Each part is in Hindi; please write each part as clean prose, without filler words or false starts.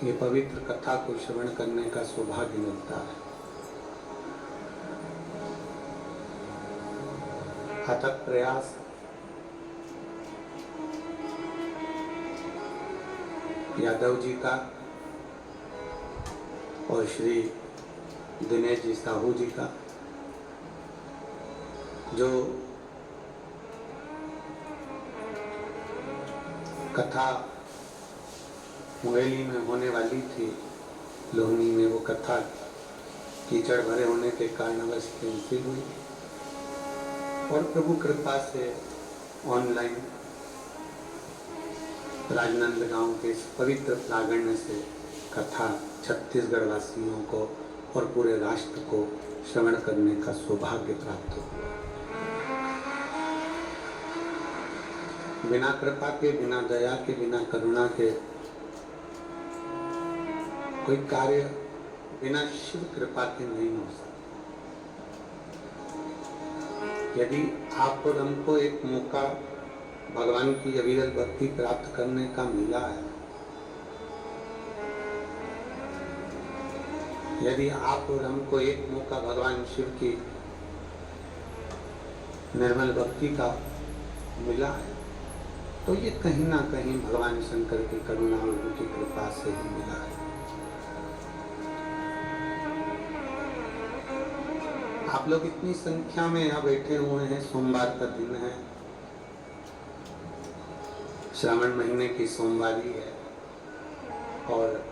ये पवित्र कथा को श्रवण करने का सौभाग्य मिलता है। अथक प्रयास यादव जी का और श्री दिनेश जी साहू जी का, जो कथा मुंगेली में होने वाली थी, लोहनी में वो कथा कीचड़ भरे होने के कारणवश कैंसिल हुई और प्रभु कृपा से ऑनलाइन राजनंदगांव के इस पवित्र प्रांगण से कथा छत्तीसगढ़ वासियों को और पूरे राष्ट्र को श्रवण करने का सौभाग्य प्राप्त हुआ। बिना कृपा के, बिना दया के, बिना करुणा के कोई कार्य बिना शिव कृपा के नहीं हो सकता। यदि आप और हमको एक मौका भगवान की अविरत भक्ति प्राप्त करने का मिला है, यदि आप और हमको एक मौका भगवान शिव की निर्मल भक्ति का मिला है, तो ये कहीं ना कहीं भगवान शंकर की करुणा और उनकी कृपा से ही मिला है। आप लोग इतनी संख्या में यहाँ बैठे हुए हैं, सोमवार का दिन है, श्रावण महीने की सोमवारी है और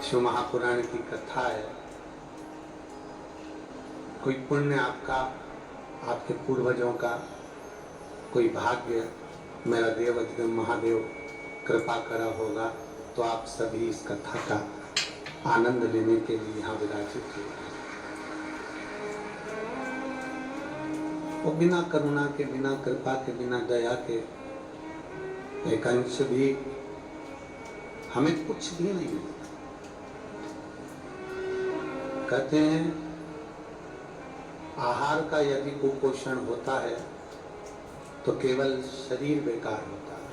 शिव महापुराण की कथा है। कोई पुण्य आपका, आपके पूर्वजों का, कोई भाग्य मेरा देव अधिगम महादेव कृपा करा होगा, तो आप सभी इस कथा का आनंद लेने के लिए यहाँ विराजित हुए। वो बिना करुणा के, बिना कृपा के, बिना दया के एक अंश भी हमें कुछ भी नहीं मिलता। कहते हैं आहार का यदि कुपोषण होता है तो केवल शरीर बेकार होता है।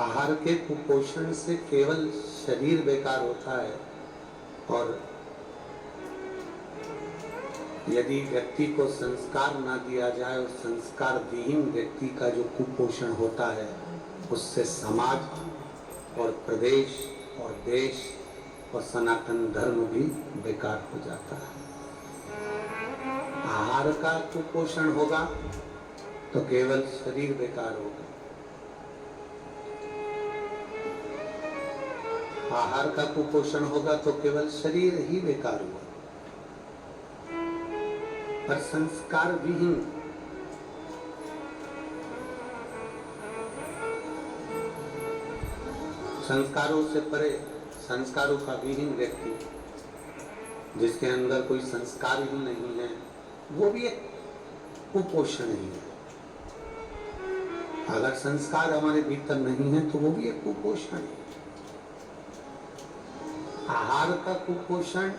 आहार के कुपोषण से केवल शरीर बेकार होता है और यदि व्यक्ति को संस्कार ना दिया जाए और संस्कार विहीन व्यक्ति का जो कुपोषण होता है, उससे समाज और प्रदेश और देश और सनातन धर्म भी बेकार हो जाता है। आहार का कुपोषण होगा तो केवल शरीर बेकार होगा। आहार का कुपोषण होगा तो केवल शरीर ही बेकार हुआ। पर संस्कार विहीन, संस्कारों से परे, संस्कारों का विहीन व्यक्ति, जिसके अंदर कोई संस्कार ही नहीं है, वो भी एक कुपोषण ही है। अगर संस्कार हमारे भीतर नहीं है तो वो भी एक कुपोषण है। आहार का कुपोषण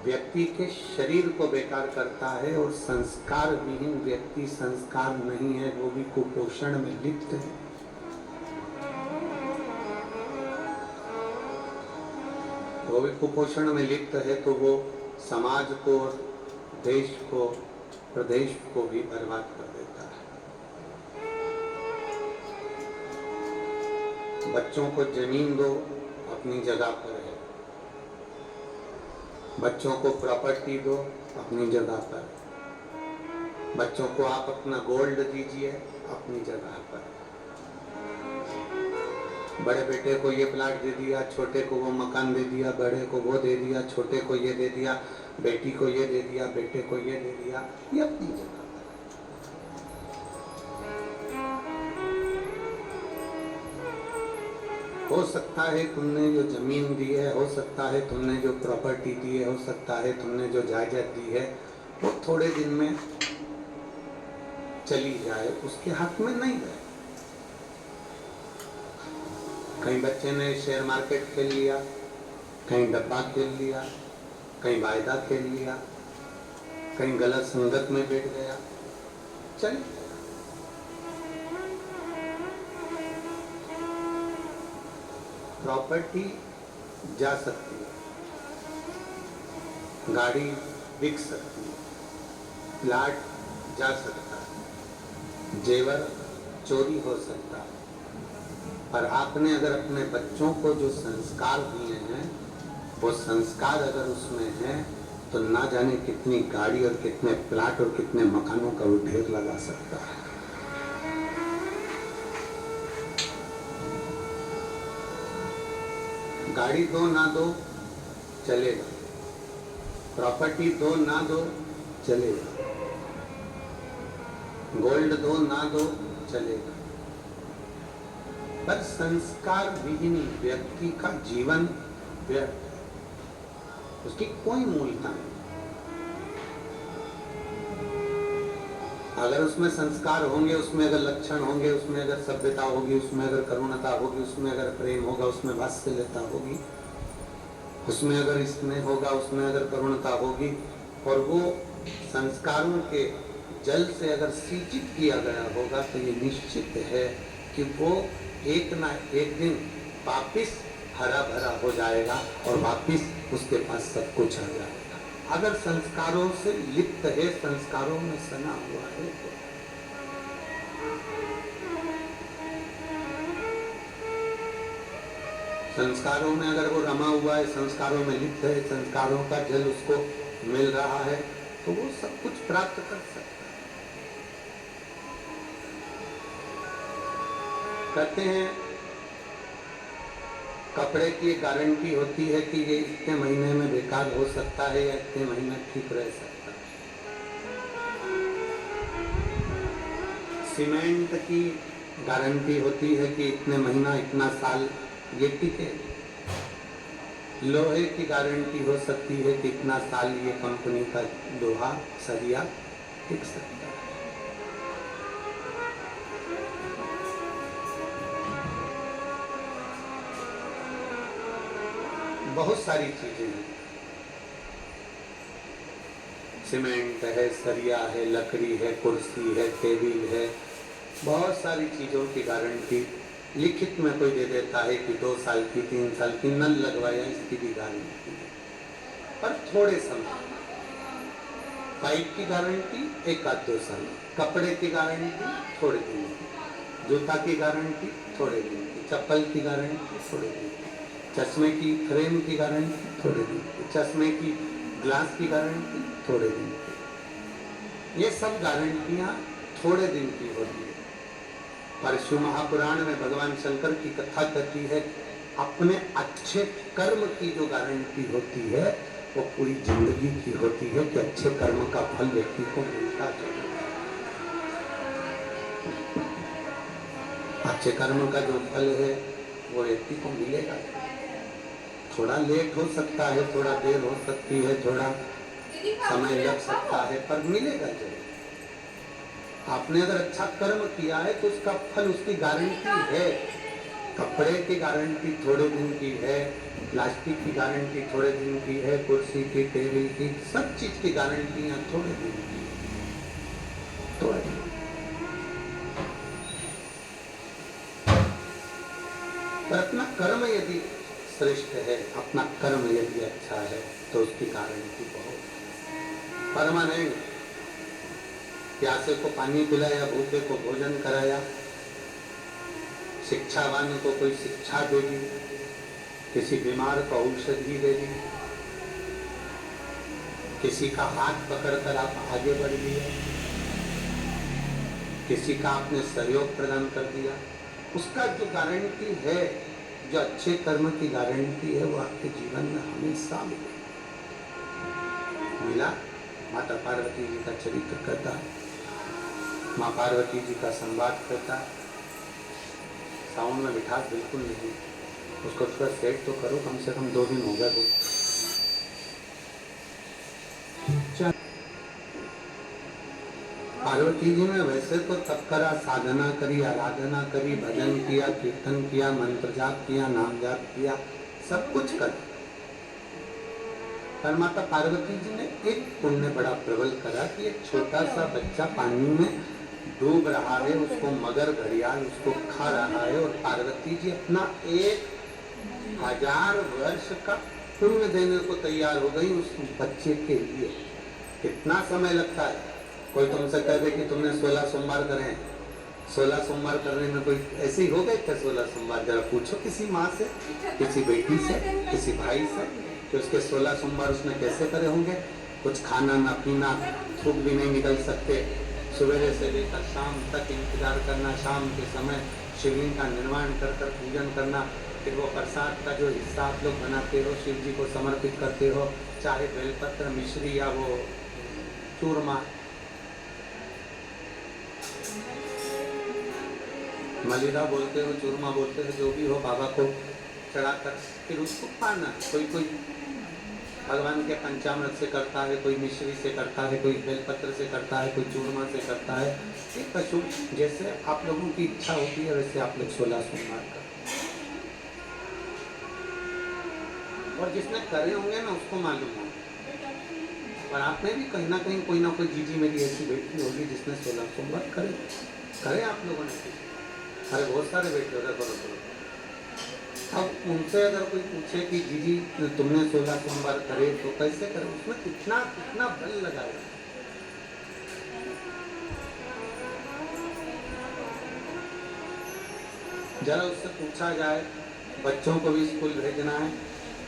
व्यक्ति के शरीर को बेकार करता है और संस्कार विहीन व्यक्ति, संस्कार नहीं है, वो भी कुपोषण में लिप्त है। वो भी कुपोषण में लिप्त है तो वो समाज को, देश को, प्रदेश को भी बर्बाद कर देता है। बच्चों को जमीन दो, अपनी जगह पर है। बच्चों को प्रॉपर्टी दो, अपनी जगह पर। बच्चों को आप अपना गोल्ड दीजिए, अपनी जगह पर। बड़े बेटे को ये प्लाट दे दिया, छोटे को वो मकान दे दिया, बड़े को वो दे दिया, छोटे को ये दे दिया, बेटी को ये दे दिया, बेटे को ये दे दिया, ये अपनी जगह पर। हो सकता है तुमने जो जमीन दी है, हो सकता है तुमने जो प्रॉपर्टी दी है, हो सकता है तुमने जो जायदाद दी है, वो थोड़े दिन में चली जाए, उसके हक में नहीं रहे। कहीं बच्चे ने शेयर मार्केट खेल लिया, कहीं डब्बा खेल लिया, कहीं वायदा खेल लिया, कहीं गलत संगत में बैठ गया, चल प्रॉपर्टी जा सकती है, गाड़ी बिक सकती है, प्लाट जा सकता है, जेवर चोरी हो सकता है, पर आपने अगर अपने बच्चों को जो संस्कार दिए हैं वो संस्कार अगर उसमें है तो ना जाने कितनी गाड़ी और कितने प्लाट और कितने मकानों का वो ढेर लगा सकता है। गाड़ी दो ना दो चलेगा, प्रॉपर्टी दो ना दो चलेगा, गोल्ड दो ना दो चलेगा, पर संस्कार विहीन व्यक्ति का जीवन व्यर्थ, उसकी कोई मूलता नहीं। अगर उसमें संस्कार होंगे, उसमें अगर लक्षण होंगे, उसमें अगर सभ्यता होगी, उसमें अगर करुणता होगी, उसमें अगर प्रेम होगा, उसमें वात्सल्यता होगी, उसमें अगर स्नेह होगा, उसमें अगर करुणता होगी, और वो संस्कारों के जल से अगर सिंचित किया गया होगा तो ये निश्चित है कि वो एक ना एक दिन वापिस हरा भरा हो जाएगा और वापिस उसके पास सब कुछ आ जाएगा। अगर संस्कारों से लिप्त है, संस्कारों में सना हुआ है तो संस्कारों में अगर वो रमा हुआ है, संस्कारों में लिप्त है, संस्कारों का जल उसको मिल रहा है तो वो सब कुछ प्राप्त कर सकता है। कहते हैं कपड़े की गारंटी होती है कि ये इतने महीने में बेकार हो सकता है या इतने महीने ठीक रह सकता है। सीमेंट की गारंटी होती है कि इतने महीना इतना साल ये टिके। लोहे की गारंटी हो सकती है कि इतना साल ये कंपनी का लोहा सरिया टिक सकता है। बहुत सारी चीजें हैं, सीमेंट है, सरिया है, लकड़ी है, कुर्सी है, टेबल है, बहुत सारी चीजों की गारंटी लिखित में कोई दे देता है कि 2 साल की, 3 साल की, नल लगवाया इसकी भी गारंटी है, पर थोड़े समय। पाइप की गारंटी 1-2 साल, कपड़े की गारंटी थोड़े दिन की, जूता की गारंटी थोड़े दिन की, चप्पल की गारंटी थोड़े दिन की, चश्मे की फ्रेम की गारंटी थोड़े दिन की, चश्मे की ग्लास की गारंटी थोड़े दिन की। ये सब गारंटियां थोड़े दिन की होती है। पर शिव महापुराण में भगवान शंकर की कथा कहती है अपने अच्छे कर्म की जो गारंटी होती है वो पूरी जिंदगी की होती है कि अच्छे कर्म का फल व्यक्ति को मिलता है। अच्छे कर्म का जो फल है वो व्यक्ति को मिलेगा। थोड़ा लेट हो सकता है, थोड़ा देर हो सकती है, थोड़ा समय लग सकता है, पर मिलेगा जरूर। आपने अगर अच्छा कर्म किया है तो उसका फल, उसकी गारंटी है। कपड़े की गारंटी थोड़े दिन की है, प्लास्टिक की गारंटी थोड़े दिन की है, कुर्सी की, टेबल की, सब चीज की गारंटियां थोड़े दिन की, थोड़े दिन। पर अपना कर्म यदि श्रेष्ठ है, अपना कर्म यदि अच्छा है तो उसकी गारंटी बहुत परमानेंट। प्यासे को पानी पिलाया, भूखे को भोजन कराया, शिक्षावान को कोई शिक्षा दे दी, किसी बीमार को औषधि दे दी, किसी का हाथ पकड़कर आप आगे बढ़ दिए, किसी का आपने सहयोग प्रदान कर दिया, उसका जो गारंटी है, जो अच्छे कर्म की गारंटी है वो आपके जीवन में हमेशा मिला। माता पार्वती जी का चरित्र कहता है, माँ पार्वती जी का संवाद कहता है। साउंड में मिठास बिल्कुल नहीं, उसको थोड़ा सेट तो करो, कम से कम 2 दिन हो गए। पार्वती जी ने वैसे तो तप करा, साधना करी, आराधना करी, भजन किया, कीर्तन किया, मंत्र जाप किया, नाम जाप किया, सब कुछ कर। पर माता पार्वती जी ने एक पुण्य बड़ा प्रबल करा कि एक छोटा सा बच्चा पानी में डूब रहा है, उसको मगर घड़ियाल उसको खा रहा है, और पार्वती जी अपना एक 1000 वर्ष का पुण्य देने को तैयार हो गई उस बच्चे के लिए। कितना समय लगता है? कोई तुमसे कह दे कि तुमने 16 सोमवार करे, 16 सोमवार करने में कोई ऐसे ही हो गए थे 16 सोमवार? जरा पूछो किसी माँ से, किसी बेटी से, किसी भाई से कि उसके 16 सोमवार उसने कैसे करे होंगे। कुछ खाना ना पीना, थूक भी नहीं निकल सकते, सवेरे से लेकर शाम तक इंतजार करना, शाम के समय शिवलिंग का निर्माण कर कर पूजन करना, फिर वो प्रसाद का जो हिस्सा आप लोग बनाते हो शिव जी को समर्पित करते हो, चाहे बेलपत्र, मिश्री या वो चूरमा, मलिदा बोलते हो, चूरमा बोलते हो, जो भी हो, बाबा को चढ़ाकर फिर उसको खाना। कोई भगवान के पंचामृत से करता है, कोई मिश्री से करता है, कोई बेलपत्र से करता है, कोई चूरमा से करता है। एक पशु जैसे आप लोगों की इच्छा होती है वैसे आप लोग 16 सोमवार करते। और जिसने करे होंगे ना उसको मालूम होगा। और आप में भी कहीं ना कहीं कोई ना कोई जीजी मेरी ऐसी बेटी होगी जिसने 16 सोमवार करे आप लोगों ने। अरे बहुत सारे बेटे हो रहे। अब उनसे अगर कोई पूछे कि जीजी तुमने 16 सोमवार करे तो कैसे करे, उसमें कितना बल लगाया। जरा उससे पूछा जाए, बच्चों को भी स्कूल भेजना है,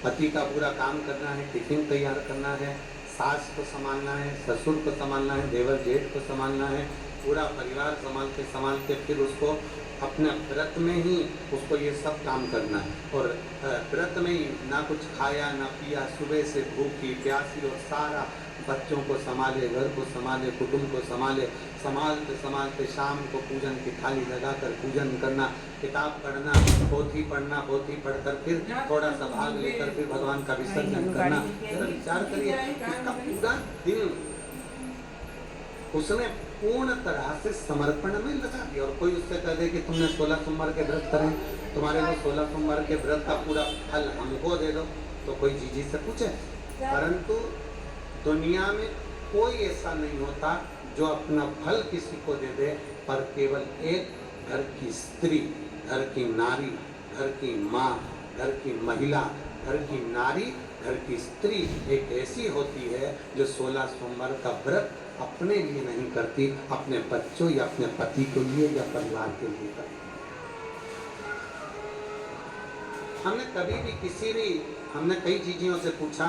पति का पूरा काम करना है, टिफिन तैयार करना है, सास को संभालना है, ससुर को संभालना है, देवर जेठ को संभालना है, पूरा परिवार संभालते फिर उसको अपने व्रत में ही उसको ये सब काम करना है। और व्रत में ही ना कुछ खाया ना पिया, सुबह से भूखी प्यासी, और सारा बच्चों को संभाले, घर को संभाले, कुटुंब को संभाले, संभालते शाम को पूजन की थाली लगाकर पूजन करना, किताब पढ़ना, पोथी पढ़ना, पोथी पढ़कर फिर थोड़ा सा भाग लेकर फिर भगवान का विसर्जन करना। जरा विचार करिए, उसका पूरा दिन उसने पूर्ण तरह से समर्पण में लगा दिया। और कोई उससे कह दे कि तुमने 16 सोमवार के व्रत करें, तुम्हारे को 16 सोमवार के व्रत का पूरा फल हमको दे दो, तो कोई जीजी से पूछे। परंतु दुनिया में कोई ऐसा नहीं होता जो अपना फल किसी को दे दे, पर केवल एक घर की स्त्री, घर की नारी, घर की माँ, घर की महिला, घर की नारी, घर की स्त्री एक ऐसी होती है जो 16 सोमवार का व्रत अपने लिए नहीं करती, अपने बच्चों या अपने पति के लिए या परिवार के लिए करती। हमने कई चीजों से पूछा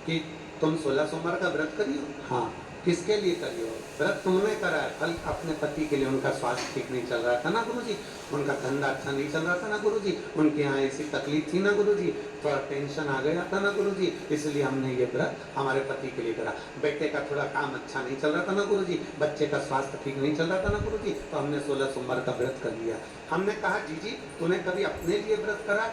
कि तुम 16 सोमवार का व्रत करियो? हाँ। किसके लिए करियो? व्रत तुमने करा है, फल अपने पति के लिए। उनका स्वास्थ्य ठीक नहीं चल रहा था ना गुरुजी, उनका धंधा अच्छा नहीं चल रहा था ना गुरुजी, उनके यहाँ ऐसी तकलीफ थी ना गुरुजी, थोड़ा टेंशन आ गया था ना गुरुजी, इसलिए हमने ये व्रत हमारे पति के लिए करा। बेटे का थोड़ा काम अच्छा नहीं चल रहा था ना गुरुजी, बच्चे का स्वास्थ्य ठीक नहीं चल रहा था ना गुरुजी, तो हमने 16 सोमवार का व्रत कर लिया। हमने कहा जीजी तूने कभी अपने लिए व्रत करा?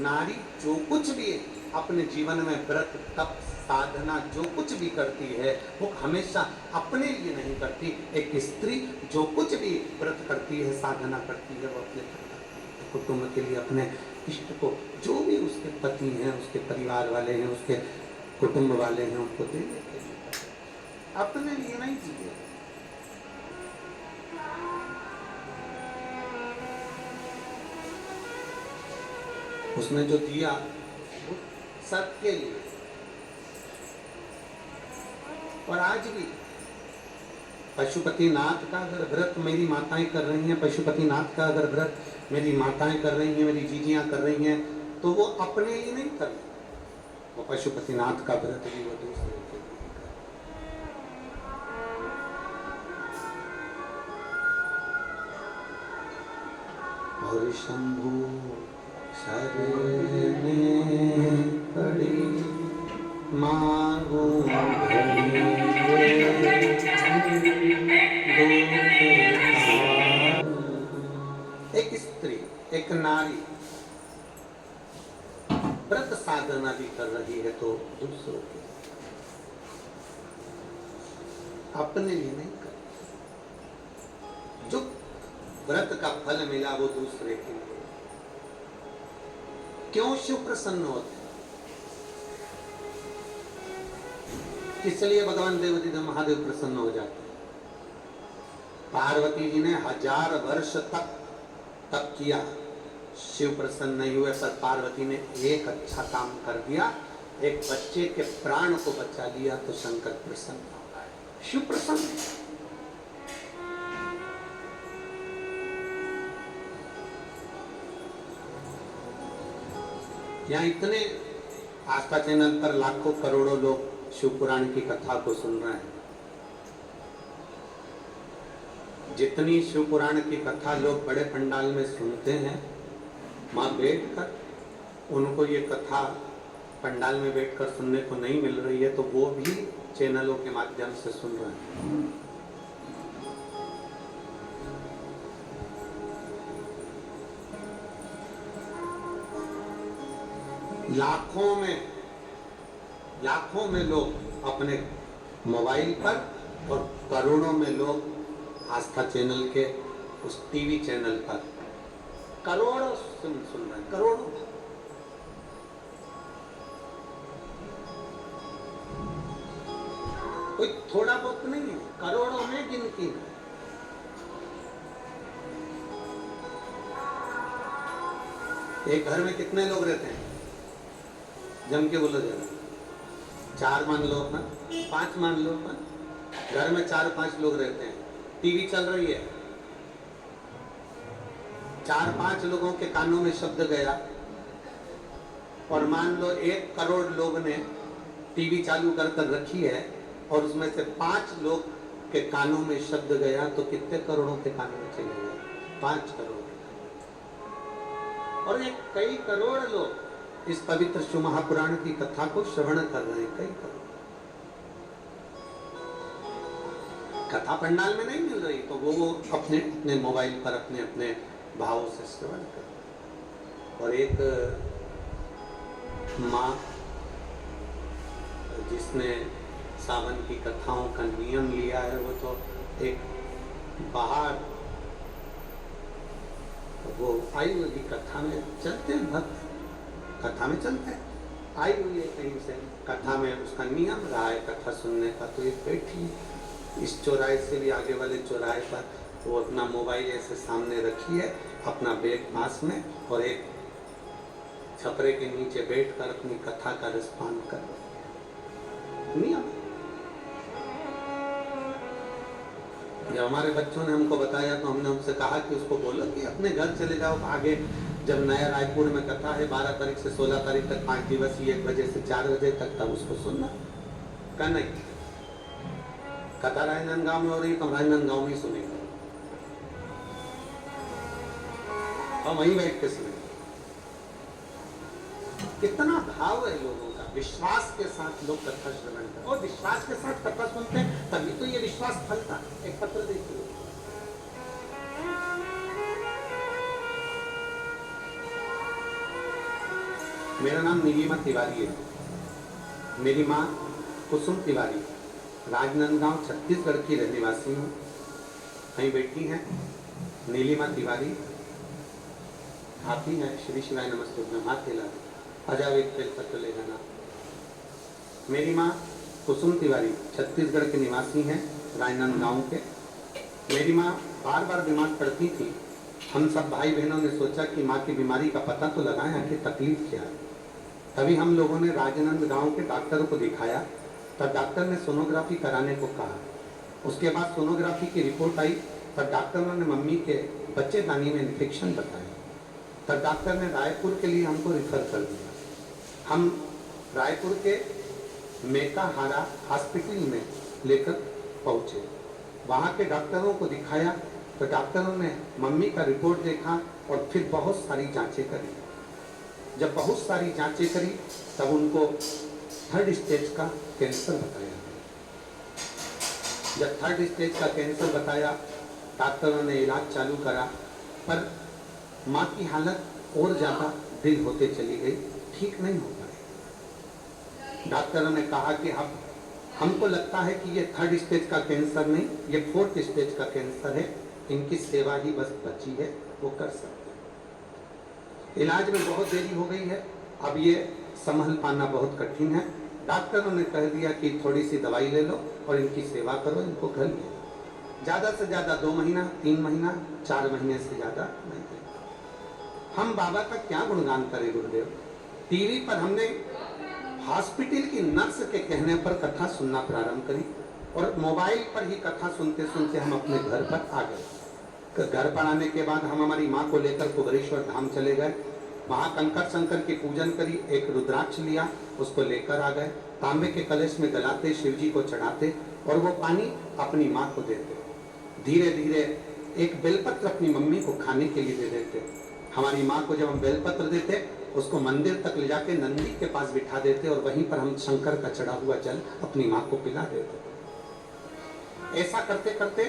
नारी जो कुछ भी है अपने जीवन में व्रत, तप, साधना जो कुछ भी करती है वो हमेशा अपने लिए नहीं करती। एक स्त्री जो कुछ भी व्रत करती है, साधना करती है, वो अपने कुटुंब के लिए, अपने इष्ट को, जो भी उसके पति हैं, उसके परिवार वाले हैं, उसके कुटुंब वाले हैं, उनको देने के लिए, अपने लिए नहीं जिए। उसने जो दिया वो सबके लिए। और आज भी पशुपतिनाथ का अगर व्रत मेरी माताएं कर रही हैं, पशुपतिनाथ का अगर व्रत मेरी माताएं कर रही हैं, मेरी जीजियां कर रही हैं, तो वो अपने लिए नहीं कर रही, वो पशुपतिनाथ का व्रत भी वो दूसरे के लिए कर। और शंभु शरणे पड़ी मांगो एक स्त्री, एक नारी व्रत साधना भी कर रही है तो दूसरों के, अपने लिए नहीं कर। जो व्रत का फल मिला वो दूसरे के लिए। क्यों शिव प्रसन्न होते? इसलिए भगवान देवती महादेव प्रसन्न हो जाते हैं। पार्वती जी ने 1000 वर्ष तक तप किया, शिव प्रसन्न नहीं हुए, पर पार्वती ने एक अच्छा काम कर दिया, एक बच्चे के प्राण को बचा लिया, तो शंकर प्रसन्न हो गए, शिव प्रसन्न। यहाँ इतने आस्था चैनल पर लाखों करोड़ों लोग शिव पुराण की कथा को सुन रहे हैं। जितनी शिव पुराण की कथा लोग बड़े पंडाल में सुनते हैं, वहां बैठकर उनको ये कथा पंडाल में बैठकर सुनने को नहीं मिल रही है, तो वो भी चैनलों के माध्यम से सुन रहे हैं। लाखों में लोग अपने मोबाइल पर और करोड़ों में लोग आस्था चैनल के उस टीवी चैनल पर करोड़ों सुन रहे हैं, करोड़ों। कोई थोड़ा बहुत नहीं है, करोड़ों में गिनती है। एक घर में कितने लोग रहते हैं? जम के बोलो जरा। 4 मान लो, 5 मान लो। घर में 4-5 लोग रहते हैं, टीवी चल रही है, 4-5 लोगों के कानों में शब्द गया, और मान लो 1 करोड़ लोग ने टीवी चालू कर रखी है, और उसमें से 5 लोग के कानों में शब्द गया, तो कितने करोड़ों के कानों में चले गए? 5 करोड़। और ये कई करोड़ लोग इस पवित्र शिव महापुराण की कथा को श्रवण कर रहे हैं, कई करोड़। कथा पंडाल में नहीं मिल रही, तो वो अपने अपने मोबाइल पर अपने अपने भावों से श्रवण कर। और एक माँ जिसने सावन की कथाओं का नियम लिया है, वो तो एक बाहर वो आई हुई कथा में चलते हैं, भक्त कथा में चलते हैं, आई हुई है कहीं से, कथा में उसका नियम रहा है कथा सुनने का, तो एक बैठी इस चौराहे से भी आगे वाले चौराहे पर, वो अपना मोबाइल ऐसे सामने रखी है, अपना बैग पास में, और एक छपरे के नीचे बैठकर अपनी कथा का रसपान कर नियम। जब हमारे बच्चों ने हमको बताया, तो हमने उनसे कहा कि उसको बोलो कि अपने घर चले जाओ आगे, जब नया रायपुर में कथा है 12 तारीख से 16 तारीख तक 5 दिवसीय, 1 बजे से 4 बजे तक, तब उसको सुनना। क्या नहीं, कथा राजनांदगांव में हो रही, तो राजनांदगांव में सुनेंगे, और वहीं बैठ के सुनेंगे। कितना भाव है लोगों का, विश्वास के साथ लोग कथा श्रवण करते, और विश्वास के साथ कथा सुनते हैं, तभी तो ये विश्वास फलता है। एक पत्र देखिए, मेरा नाम नीलिमा तिवारी है, मेरी माँ कुसुम तिवारी, राजनांदगांव छत्तीसगढ़ की रहने वासी हूँ। कहीं बैठी हैं नीलिमा तिवारी, आप ही हैं, श्री शिवाय नमस्ते में हाथ हिला, अजाव एक पेल पत्र ले जाना। मेरी माँ कुसुम तिवारी छत्तीसगढ़ के निवासी हैं, राजनांदगांव के। मेरी माँ बार बार बीमार पड़ती थी। हम सब भाई बहनों ने सोचा कि माँ की बीमारी का पता तो लगाएं, आखिर तकलीफ क्या है। तभी हम लोगों ने राजनांदगांव के डॉक्टर को दिखाया, तब डॉक्टर ने सोनोग्राफी कराने को कहा। उसके बाद सोनोग्राफी की रिपोर्ट आई, तब डॉक्टरों ने मम्मी के बच्चेदानी में इन्फेक्शन बताया। तब डॉक्टर ने रायपुर के लिए हमको रिफर कर दिया। हम रायपुर के मेकाहारा हॉस्पिटल में लेकर पहुँचे। वहाँ के डॉक्टरों को दिखाया, तो डॉक्टरों ने मम्मी का रिपोर्ट देखा और फिर बहुत सारी जांचें करी। जब बहुत सारी जांचें करी, तब उनको 3rd स्टेज का कैंसर बताया। जब 3rd स्टेज का कैंसर बताया, डॉक्टरों ने इलाज चालू करा, पर माँ की हालत और ज़्यादा ढील होते चली गई, ठीक नहीं हो पाई। डॉक्टरों ने कहा कि अब हमको लगता है कि ये 3rd स्टेज का कैंसर नहीं, ये 4th स्टेज का कैंसर है, इनकी सेवा ही बस बची है, वो कर सकते हैं। इलाज में बहुत देरी हो गई है, अब ये संभल पाना बहुत कठिन है। डॉक्टरों ने कह दिया कि थोड़ी सी दवाई ले लो और इनकी सेवा करो, इनको घर ले लो। ज़्यादा से ज़्यादा 2 महीना, 3 महीना, 4 महीने से ज़्यादा नहीं। हम बाबा का क्या गुणगान करें गुरुदेव। टीवी पर हमने हॉस्पिटल की नर्स के कहने पर कथा सुनना प्रारंभ करी और मोबाइल पर ही कथा सुनते सुनते हम अपने घर पर आ गए। घर पर आने के बाद हम हमारी माँ को लेकर कुबेरेश्वर धाम चले गए। वहाँ कंकर शंकर की पूजन करी, एक रुद्राक्ष लिया, उसको लेकर आ गए। तांबे के कलश में गलाते, शिव जी को चढ़ाते और वो पानी अपनी माँ को देते। धीरे धीरे एक बेलपत्र अपनी मम्मी को खाने के लिए दे देते। हमारी माँ को जब हम बेलपत्र देते उसको मंदिर तक ले जाके नंदी के पास बिठा देते और वहीं पर हम शंकर का चढ़ा हुआ जल अपनी माँ को पिला देते। ऐसा करते करते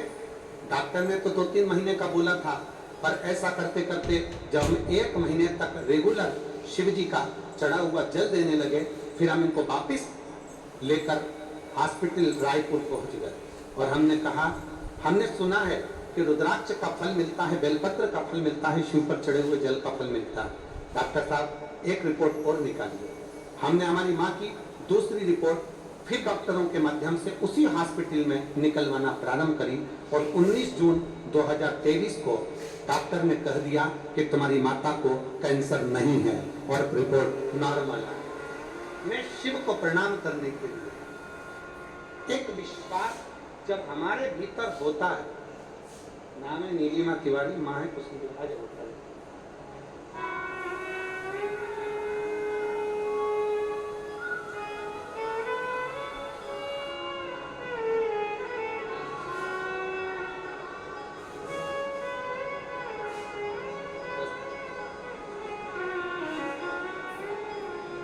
डॉक्टर ने तो 2-3 महीने का बोला था, पर ऐसा करते करते जब हम 1 महीने तक रेगुलर शिव जी का चढ़ा हुआ जल देने लगे, फिर हम इनको वापिस लेकर हॉस्पिटल रायपुर पहुंच गए। और हमने कहा, हमने सुना है कि रुद्राक्ष का फल मिलता है, बेलपत्र का फल मिलता है, शिव पर चढ़े हुए जल का फल मिलता है। डॉक्टर साहब एक रिपोर्ट और निकालिए। हमने हमारी माँ की दूसरी रिपोर्ट फिर डॉक्टरों के माध्यम से उसी हॉस्पिटल में निकलवाना प्रारंभ करी और 19 जून 2023 को डॉक्टर ने कह दिया कि तुम्हारी माता को कैंसर नहीं है और रिपोर्ट नॉर्मल है। मैं शिव को प्रणाम करने के लिए, एक विश्वास जब हमारे भीतर होता है, नाम है नीलिमा तिवारी, माँ है कुछ आज होता है।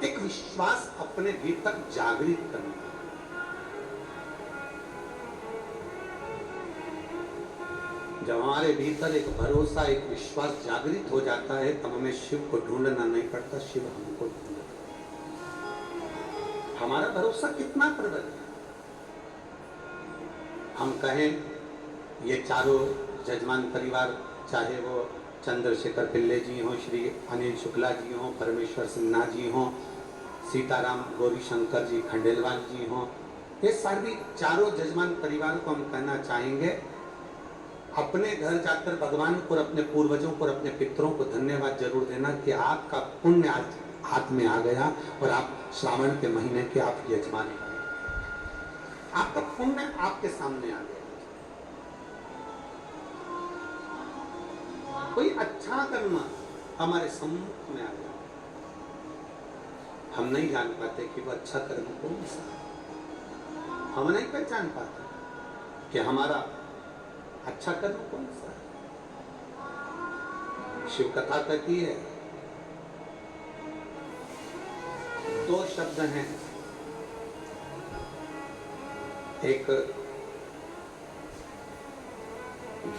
एक विश्वास अपने भीतर जागृत करना। जब हमारे भीतर एक भरोसा, एक विश्वास जागृत हो जाता है, तब हमें शिव को ढूंढना नहीं पड़ता, शिव हमको ढूंढता। हमारा भरोसा कितना प्रबल है। हम कहें ये चारों जजमान परिवार, चाहे वो चंद्रशेखर पिल्ले जी हों, श्री अनिल शुक्ला जी हों, परमेश्वर सिन्हा जी हों, सीताराम गौरी शंकर जी खंडेलवाल जी हों, ये सारी चारों जजमान परिवार को हम कहना चाहेंगे, अपने घर जाकर भगवान को, अपने पूर्वजों को, अपने पितरों को धन्यवाद जरूर देना कि आपका पुण्य आज हाथ में आ गया और आप श्रावण के महीने के आप यजमान हैं। आपका पुण्य आपके सामने आ गया। कोई अच्छा कर्म हमारे सम्मुख में आ गया, हम नहीं जान पाते कि वो अच्छा कर्म कौन सा। हम नहीं पहचान पाते कि हमारा अच्छा कर्म कौन सा है। शिव कथा कहती है, 2 शब्द हैं, एक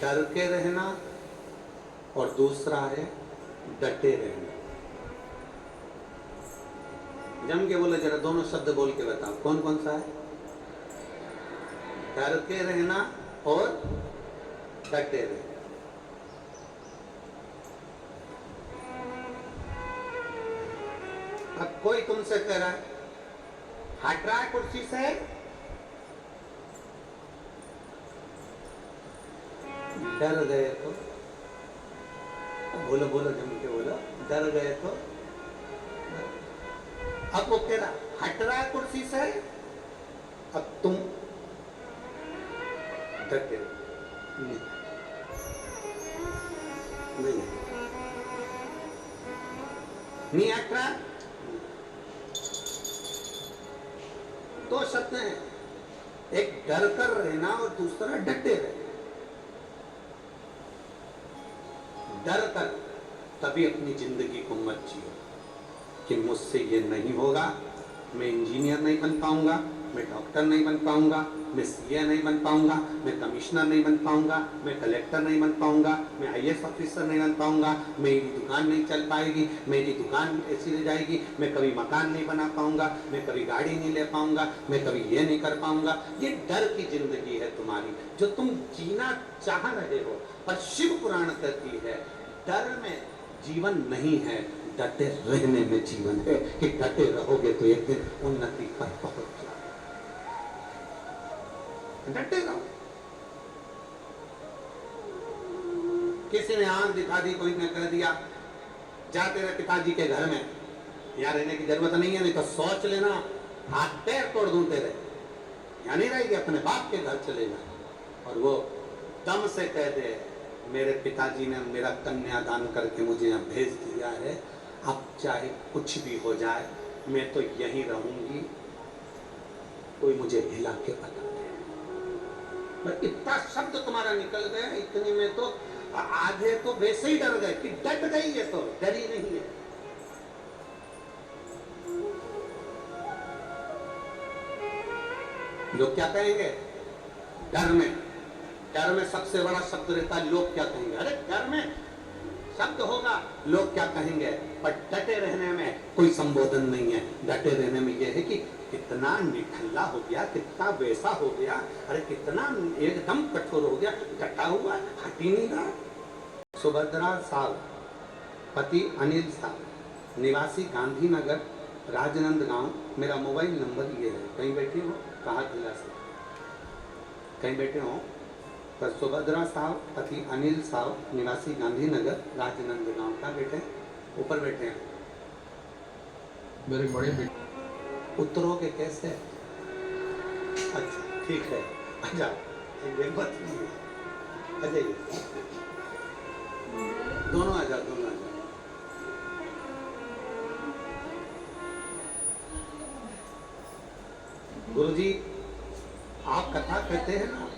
डर के रहना और दूसरा है डटे रहना। जम के बोले, जरा दोनों शब्द बोल के बताओ कौन कौन सा है। डर के रहना और डटे रहना। अब कोई तुमसे कह रहा है हट रहा है कुर्सी से, डर गए तो बोलो, बोलो जम के बोलो, डर गए तो। अब वो कह रहा हट रहा है कुर्सी से, अब तुम डटे नहीं, नहीं हट रहा। 2 शब्द हैं, एक डर कर रहना और दूसरा डटे रहना। डर कर तभी अपनी जिंदगी को मत जियो कि मुझसे ये नहीं होगा, मैं इंजीनियर नहीं बन पाऊंगा, मैं डॉक्टर नहीं बन पाऊंगा, मैं सीए नहीं बन पाऊंगा, मैं कमिश्नर नहीं बन पाऊंगा, मैं कलेक्टर नहीं बन पाऊंगा, मैं आईएएस ऑफिसर नहीं बन पाऊंगा, मेरी दुकान नहीं चल पाएगी, मेरी दुकान ऐसी रह जाएगी, मैं कभी मकान नहीं बना पाऊंगा, मैं कभी गाड़ी नहीं ले पाऊंगा, मैं कभी ये नहीं कर पाऊंगा। ये डर की जिंदगी है तुम्हारी, जो तुम जीना चाह रहे हो। पर शिव पुराण कहती है डर में जीवन नहीं है, डटे रहने में जीवन है, कि डटे रहोगे तो एक दिन उन्नति पर पहुंच जाओगे। डटे रहो। किसी ने आंख दिखा दी, कोई ने कह दिया जा तेरे पिताजी के घर में, यहाँ रहने की जरूरत नहीं है, नहीं तो सोच लेना हाथ पैर तोड़ दूं तेरे। यहाँ नहीं रहेगी, अपने बाप के घर चले जा। और वो दम से कह दे मेरे पिताजी ने मेरा कन्यादान करके मुझे यहाँ भेज दिया है, अब चाहे कुछ भी हो जाए मैं तो यहीं रहूंगी, कोई मुझे हिला के बता दे। इतना शब्द तुम्हारा निकल गया, इतने में तो आधे तो वैसे ही डर गए कि डट गई है, तो डरी नहीं है। लोग क्या कहेंगे? डर में सबसे बड़ा शब्द रहता है लोग क्या कहेंगे। अरे डर में शब्द होगा लोग क्या कहेंगे, पर डटे रहने में कोई संबोधन नहीं है। डटे रहने में यह है कि कितना निठल्ला हो गया, कितना वैसा हो गया, अरे कितना एकदम कठोर हो गया, डटा हुआ हट ही नहीं रहा। सुभद्रा साहब, पति अनिल साहब, निवासी गांधीनगर राजनंद गांव। मेरा मोबाइल नंबर ये है। कहीं बैठे हो? कहाँ जिला से? कहीं बैठे हो? पर सुभद्रा साहब, पति अनिल साहब, निवासी गांधीनगर राजनंद गांव। का बैठे? ऊपर बैठे हैं। मेरे बड़े बेटे। उतरोगे कैसे? अच्छा ठीक है, आ जाओ। आ जाइए, दोनों आ जाओ, दोनों आ जाओ। गुरुजी आप कथा कहते हैं ना,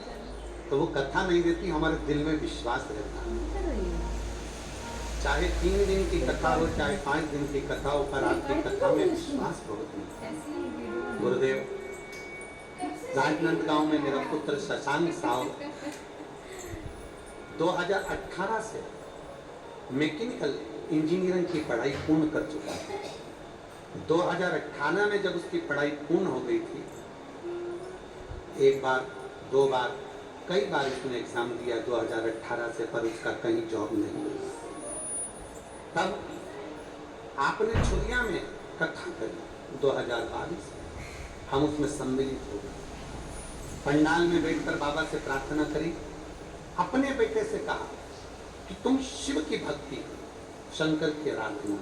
तो वो कथा नहीं देती, हमारे दिल में विश्वास रहता है। चाहे 3 दिन की कथा हो, चाहे 5 दिन की कथा हो, पर आपकी कथा में विश्वास बहुत नहीं। गुरुदेव, राजनंद गांव में मेरा पुत्र शशांक साहब 2018 से मैकेनिकल इंजीनियरिंग की पढ़ाई पूर्ण कर चुका है। 2018 में जब उसकी पढ़ाई पूर्ण हो गई थी, एक बार 2 बार कई बार उसने एग्जाम दिया 2018 से, पर उसका कहीं जॉब नहीं हुई। तब आपने छुरिया में कथा करी 2022, हम उसमें सम्मिलित हो गए। पंडाल में बैठकर बाबा से प्रार्थना करी, अपने बेटे से कहा कि तुम शिव की भक्ति, शंकर की आराधना।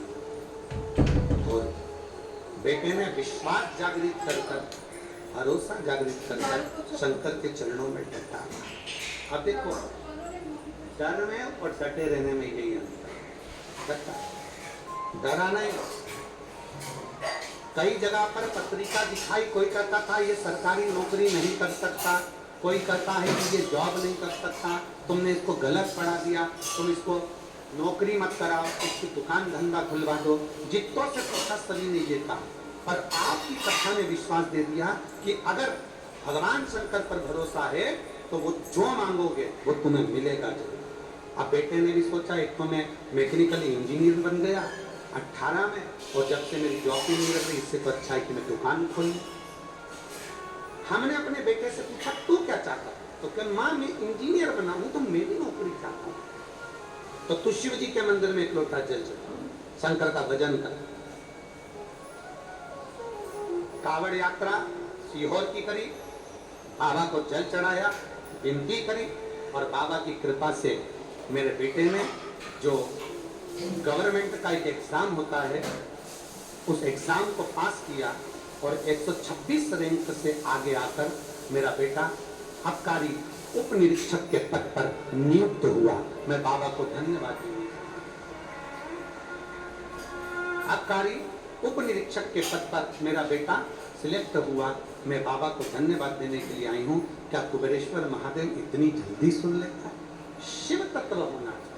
और बेटे ने विश्वास जागृत कर भरोसा जागृत कर शंकर के चरणों में डटा। अब देखो, डर में और डटे रहने में यही अंतर। डरा नहीं। कई जगह पर पत्रिका दिखाई, कोई कहता था ये सरकारी नौकरी नहीं कर सकता, कोई कहता है कि ये जॉब नहीं कर सकता, तुमने इसको गलत पढ़ा दिया, तुम इसको नौकरी मत कराओ, इसकी दुकान धंधा खुलवा दो। जितों से पूछा सभी ने ये कहा, पर आपकी कथा ने विश्वास दे दिया कि अगर भगवान शंकर पर भरोसा है तो वो जो मांगोगे वो तुम्हें मिलेगा जरूर। अब बेटे ने भी सोचा, एक तो मैं मैकेनिकल इंजीनियर बन गया 18 में, और जब से मेरी जॉब भी नहीं लग रही, इससे तो अच्छा है कि मैं दुकान खोलूं। हमने अपने बेटे से पूछा तू क्या चाहता? तो क्या माँ मैं इंजीनियर बना हूं, तो मैं भी नौकरी चाहता हूं। तो तू शिव जी के मंदिर में एक लोटा जल चढ़ा, शंकर का भजन कर। कावड़ यात्रा सीहोर की करी, बाबा को जल चढ़ाया, विनती करी, और बाबा की कृपा से मेरे बेटे ने जो गवर्नमेंट का एक एग्जाम होता है, उस एग्जाम को पास किया और 126 रैंक से आगे आकर मेरा बेटा आबकारी उप निरीक्षक के पद पर नियुक्त हुआ। मैं बाबा को धन्यवाद दूंगा। आबकारी उप निरीक्षक के पद पर मेरा बेटा सिलेक्ट हुआ। मैं बाबा को धन्यवाद देने के लिए आई हूँ। क्या कुबेरेश्वर महादेव इतनी जल्दी सुन लेता है? शिव तत्व होना चाहिए।